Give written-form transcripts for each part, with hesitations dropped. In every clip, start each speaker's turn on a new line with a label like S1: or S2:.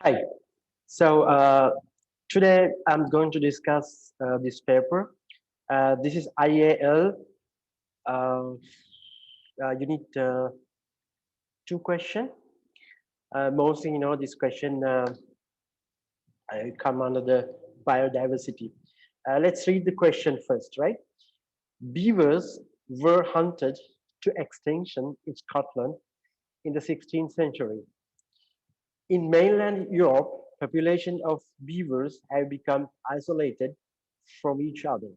S1: Hi. So today I'm going to discuss this paper. This is IAL. Uh, Unit 2 question. Mostly, this question come under the biodiversity. Let's read the question first, right? Beavers were hunted to extinction in Scotland in the 16th century. In mainland Europe, population of beavers have become isolated from each other.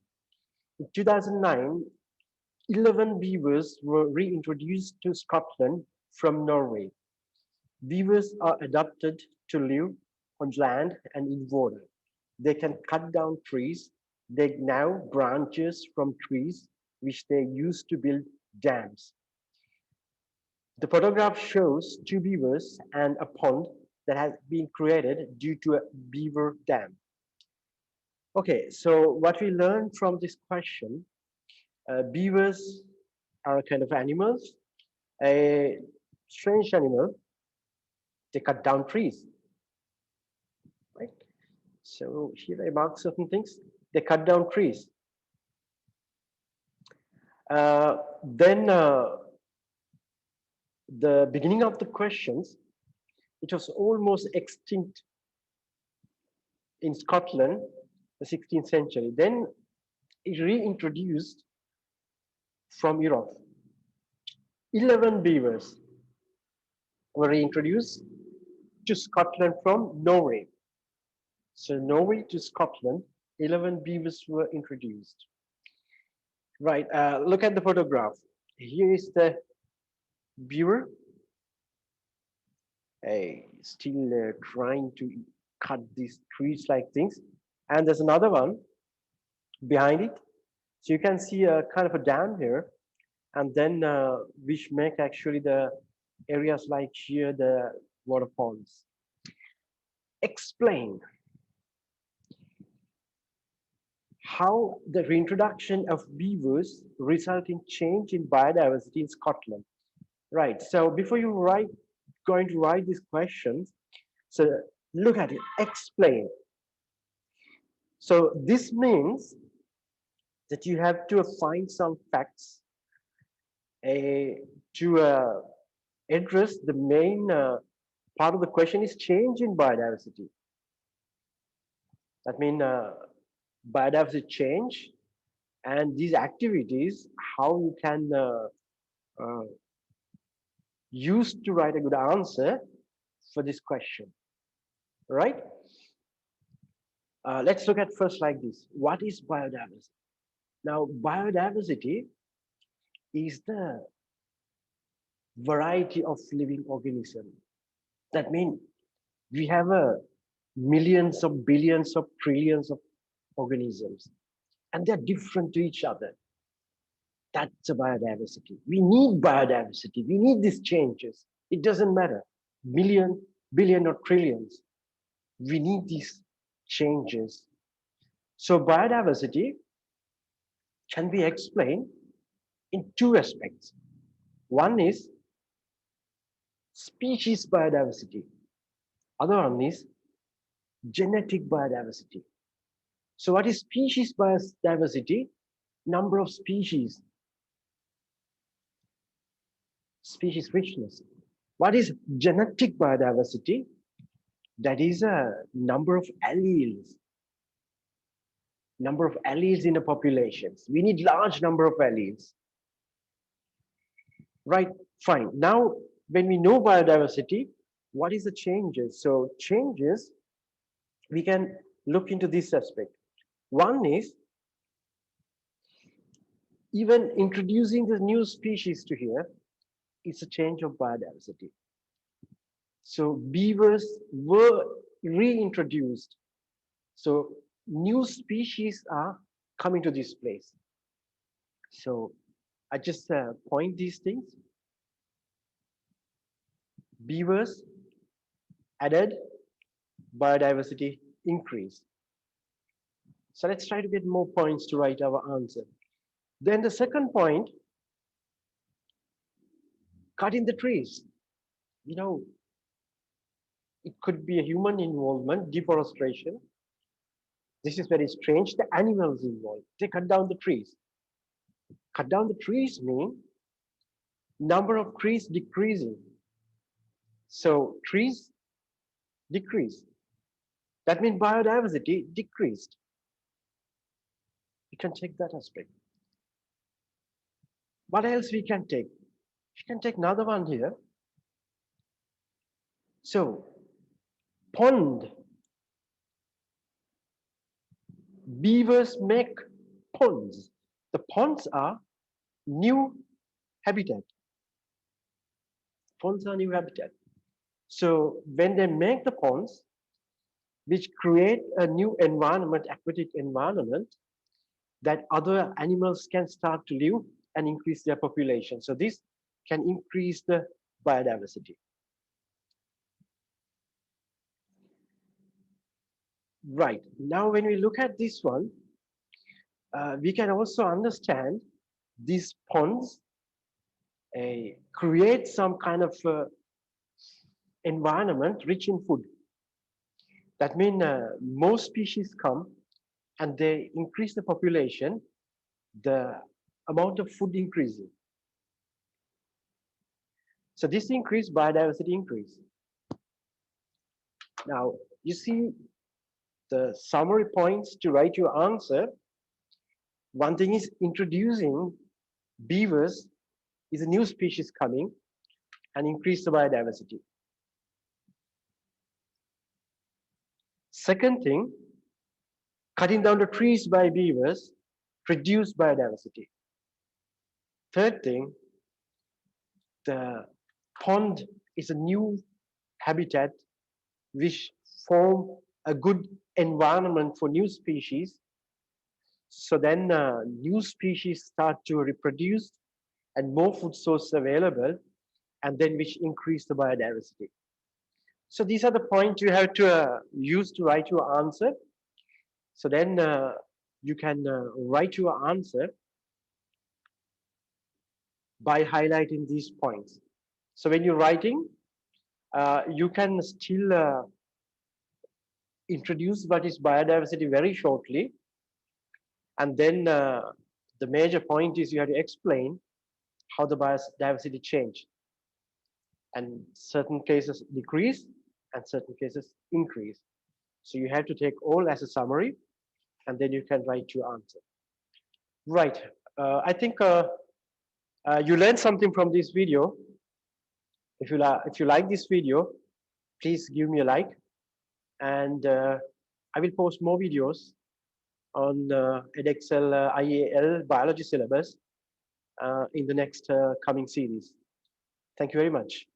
S1: In 2009, 11 beavers were reintroduced to Scotland from Norway. Beavers are adapted to live on land and in water. They can cut down trees. They gnaw branches from trees, which they use to build dams. The photograph shows two beavers and a pond that has been created due to a beaver dam. Okay, so what we learned from this question, beavers are a kind of animals, a strange animal. They cut down trees, right? So here I mark certain things. They cut down trees. Then the beginning of the questions, it was almost extinct in Scotland, the 16th century. Then it reintroduced from Europe. 11 beavers were reintroduced to Scotland from Norway. So Norway to Scotland, 11 beavers were introduced. Right, look at the photograph. Here is the beaver, still trying to cut these trees like things. And there's another one behind it. So you can see a kind of a dam here, and then which make actually the areas like here the waterfalls. Explain how the reintroduction of beavers result in change in biodiversity in Scotland. Right. So before you going to write these questions, so look at it. Explain. So this means that you have to find some facts to address the main part of the question is change in biodiversity. That means biodiversity change and these activities, how you can uh, use to write a good answer for this question, right? Let's look at first like this. What is biodiversity? Now, biodiversity is the variety of living organisms. That means we have millions of billions of trillions of organisms, and they're different to each other. That's a biodiversity. We need biodiversity. We need these changes. It doesn't matter, million, billion, or trillions. We need these changes. So biodiversity can be explained in two aspects. One is species biodiversity. Other one is genetic biodiversity. So what is species biodiversity? Number of species. Species richness. What is genetic biodiversity? That is a number of alleles. Number of alleles in the populations. We need large number of alleles. Right, fine. Now, when we know biodiversity, what is the changes? So changes, we can look into this aspect. One is even introducing the new species to here, it's a change of biodiversity. So beavers were reintroduced. So new species are coming to this place. So I just point these things. Beavers added, biodiversity increased. So let's try to get more points to write our answer. Then the second point, cutting the trees. You know, It could be a human involvement, deforestation. This is very strange. The animals involved, they cut down the trees. Cut down the trees mean number of trees decreasing. So trees decrease. That means biodiversity decreased. We can take that aspect. What else we can take? We can take another one here. So pond. Beavers make ponds. The ponds are new habitat. Ponds are new habitat. So when they make the ponds, which create a new environment, aquatic environment, that other animals can start to live and increase their population. So this can increase the biodiversity. Right. Now, when we look at this one, we can also understand these ponds create some kind of environment rich in food. That means more species come and they increase the population, the amount of food increases. So this increase biodiversity increase. Now, you see the summary points to write your answer. One thing is introducing beavers is a new species coming and increase the biodiversity. Second thing, cutting down the trees by beavers reduce biodiversity. Third thing, the pond is a new habitat which form a good environment for new species. So then new species start to reproduce and more food sources available, and then which increase the biodiversity. So these are the points you have to use to write your answer. So then you can write your answer by highlighting these points. So when you're writing, you can still introduce what is biodiversity very shortly. And then the major point is you have to explain how the biodiversity changed. And certain cases decrease and certain cases increase. So you have to take all as a summary and then you can write your answer. Right. I think you learned something from this video. If you like this video, please give me a like. And I will post more videos on Edexcel IAL biology syllabus in the next coming series. Thank you very much.